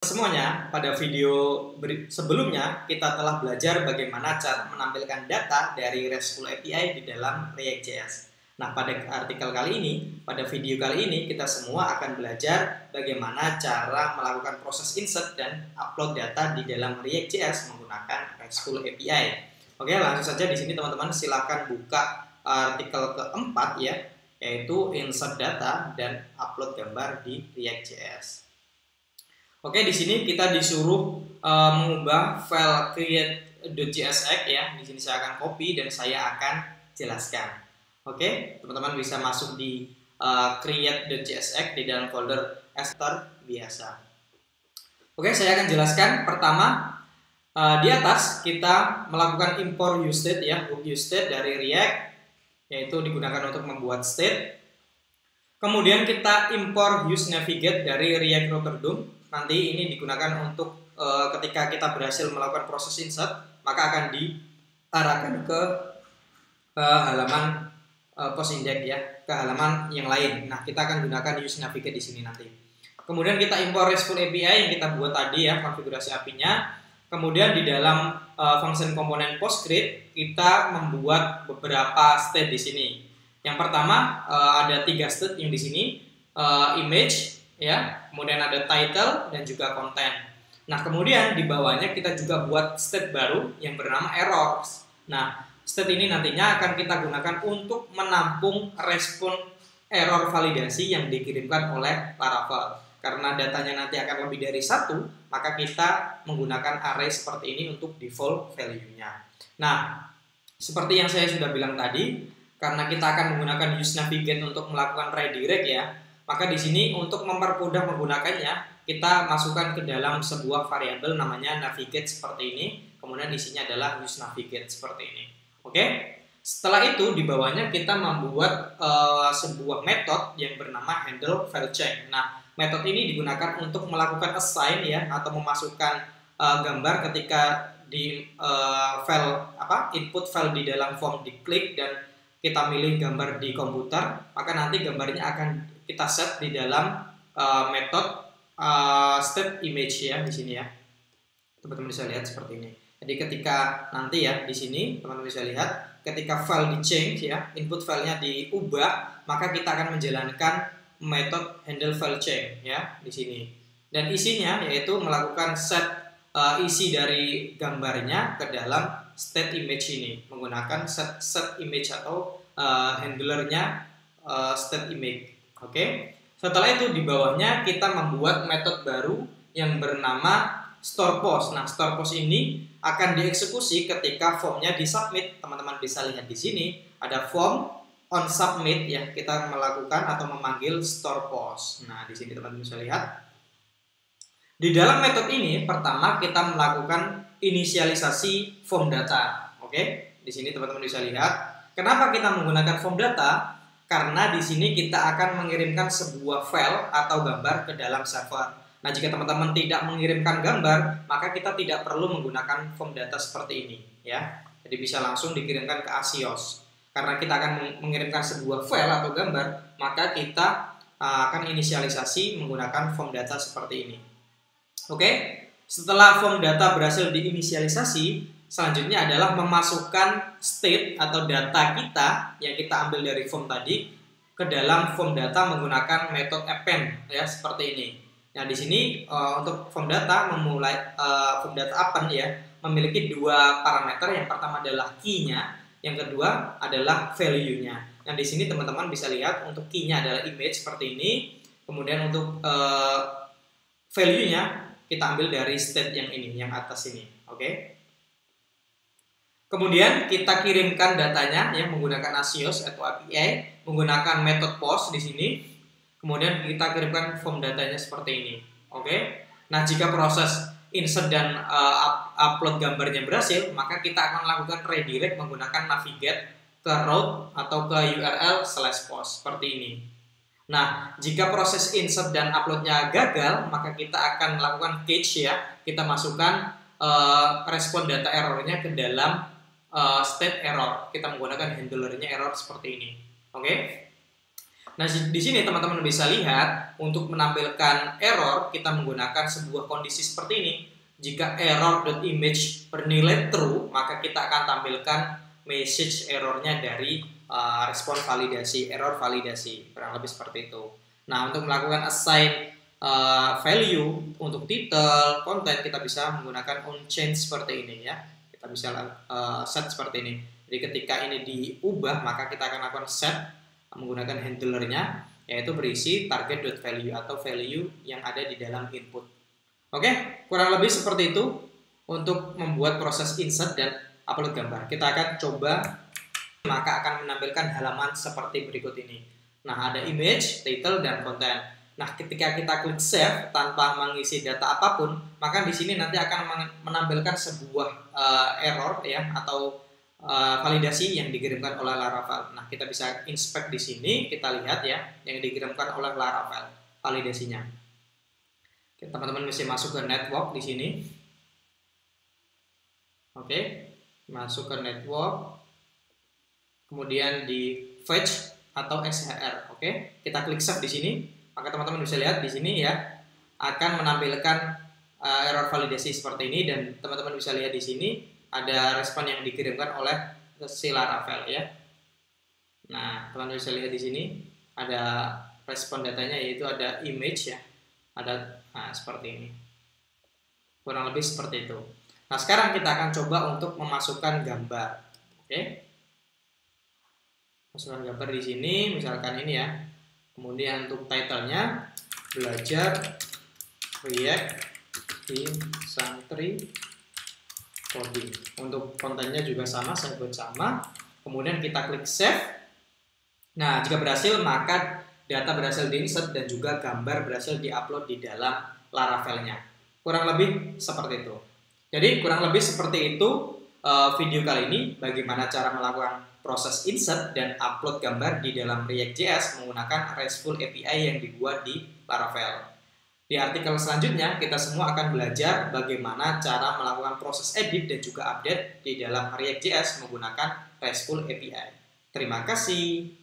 Semuanya, pada video sebelumnya kita telah belajar bagaimana cara menampilkan data dari RESTful API di dalam React.js. Nah, pada artikel kali ini, pada video kali ini, kita semua akan belajar bagaimana cara melakukan proses insert dan upload data di dalam React.js menggunakan RESTful API. Oke, langsung saja di sini teman-teman silakan buka artikel keempat ya, yaitu insert data dan upload gambar di React.js. Oke, di sini kita disuruh mengubah file create.jsx ya. Di sini saya akan copy dan saya akan jelaskan. Oke, teman-teman bisa masuk di create.jsx di dalam folder Esther biasa. Oke, saya akan jelaskan. Pertama, di atas kita melakukan import useState ya, hook useState dari React, yaitu digunakan untuk membuat state. Kemudian kita import useNavigate dari React Router DOM. Nanti ini digunakan untuk ketika kita berhasil melakukan proses insert, maka akan diarahkan ke halaman post index ya, ke halaman yang lain. Nah, kita akan gunakan useNavigate di sini nanti. Kemudian kita import RESTful API yang kita buat tadi ya, konfigurasi API-nya. Kemudian di dalam function komponen PostGrid kita membuat beberapa state di sini. Yang pertama ada 3 state yang di sini, image ya, kemudian ada title dan juga content. Nah, kemudian di bawahnya kita juga buat state baru yang bernama errors. Nah, state ini nantinya akan kita gunakan untuk menampung respon error validasi yang dikirimkan oleh Laravel. Karena datanya nanti akan lebih dari 1, maka kita menggunakan array seperti ini untuk default value-nya. Nah, seperti yang saya sudah bilang tadi, karena kita akan menggunakan useNavigate untuk melakukan redirect ya, maka di sini untuk mempermudah menggunakannya, kita masukkan ke dalam sebuah variabel namanya navigate seperti ini. Kemudian isinya adalah useNavigate seperti ini. Oke. Setelah itu di bawahnya kita membuat sebuah metode yang bernama handle file check. Nah, metode ini digunakan untuk melakukan assign ya, atau memasukkan gambar ketika di file input file di dalam form diklik dan kita milih gambar di komputer, maka nanti gambarnya akan kita set di dalam metode state image ya di sini ya. Teman-teman bisa lihat seperti ini. Jadi ketika nanti ya di sini teman-teman bisa lihat ketika file di change ya, input filenya diubah, maka kita akan menjalankan metode handle file change ya di sini. Dan isinya yaitu melakukan set isi dari gambarnya ke dalam state image ini menggunakan set image atau handlernya state image. Oke. Setelah itu di bawahnya kita membuat metode baru yang bernama store post. Nah, store post ini akan dieksekusi ketika formnya disubmit. Teman-teman bisa lihat di sini ada form on submit ya. Kita melakukan atau memanggil store post. Nah, di sini teman-teman bisa lihat. Di dalam metode ini pertama kita melakukan inisialisasi form data. Oke. Di sini teman-teman bisa lihat. Kenapa kita menggunakan form data? Karena di sini kita akan mengirimkan sebuah file atau gambar ke dalam server. Nah, jika teman-teman tidak mengirimkan gambar, maka kita tidak perlu menggunakan form data seperti ini, ya. Jadi bisa langsung dikirimkan ke Axios. Karena kita akan mengirimkan sebuah file atau gambar, maka kita akan inisialisasi menggunakan form data seperti ini. Oke, setelah form data berhasil diinisialisasi, selanjutnya adalah memasukkan state atau data kita yang kita ambil dari form tadi ke dalam form data menggunakan metode append ya seperti ini. Nah, di sini untuk form data form data append ya memiliki 2 parameter. Yang pertama adalah key-nya, yang kedua adalah value-nya. Nah, di sini teman-teman bisa lihat untuk key-nya adalah image seperti ini. Kemudian untuk value-nya kita ambil dari state yang ini, yang atas ini. Oke. Kemudian kita kirimkan datanya ya menggunakan Axios atau API menggunakan metode post di sini. Kemudian kita kirimkan form datanya seperti ini. Oke. Nah, jika proses insert dan upload gambarnya berhasil, maka kita akan lakukan redirect menggunakan navigate ke route atau ke URL/post seperti ini. Nah, jika proses insert dan uploadnya gagal, maka kita akan melakukan catch ya. Kita masukkan respon data errornya ke dalam state error. Kita menggunakan handlernya error seperti ini. Oke. Nah, di sini teman-teman bisa lihat untuk menampilkan error kita menggunakan sebuah kondisi seperti ini. Jika error.image bernilai true, maka kita akan tampilkan message errornya dari respon validasi, error validasi, kurang lebih seperti itu. Nah, untuk melakukan assign value untuk title, konten, kita bisa menggunakan onChange seperti ini ya. Kita bisa set seperti ini. Jadi ketika ini diubah, maka kita akan lakukan set menggunakan handlernya, yaitu berisi target.value atau value yang ada di dalam input. Oke, kurang lebih seperti itu untuk membuat proses insert dan upload gambar. Kita akan coba, maka akan menampilkan halaman seperti berikut ini. Nah, ada image, title, dan konten. Nah, ketika kita klik save tanpa mengisi data apapun, maka di sini nanti akan menampilkan sebuah error ya, atau validasi yang dikirimkan oleh Laravel. Nah, kita bisa inspect di sini, kita lihat ya yang dikirimkan oleh Laravel validasinya. Teman-teman bisa masuk ke network di sini. Oke, masuk ke network, kemudian di fetch atau XHR. Oke, kita klik save di sini, maka teman-teman bisa lihat di sini ya akan menampilkan error validasi seperti ini, dan teman-teman bisa lihat di sini ada respon yang dikirimkan oleh si Laravel ya. Nah, teman-teman bisa lihat di sini ada respon datanya, yaitu ada image ya, ada seperti ini, kurang lebih seperti itu. Nah, sekarang kita akan coba untuk memasukkan gambar. Oke, masukkan gambar di sini, misalkan ini ya. Kemudian untuk title-nya belajar React Infantry coding. Untuk kontennya juga sama, saya buat sama. Kemudian kita klik save. Nah, jika berhasil, maka data berhasil di-insert dan juga gambar berhasil di-upload di dalam Laravel-nya. Kurang lebih seperti itu. Jadi, kurang lebih seperti itu video kali ini, bagaimana cara melakukan proses insert dan upload gambar di dalam React.js menggunakan RESTful API yang dibuat di Laravel. Di artikel selanjutnya, kita semua akan belajar bagaimana cara melakukan proses edit dan juga update di dalam React.js menggunakan RESTful API. Terima kasih.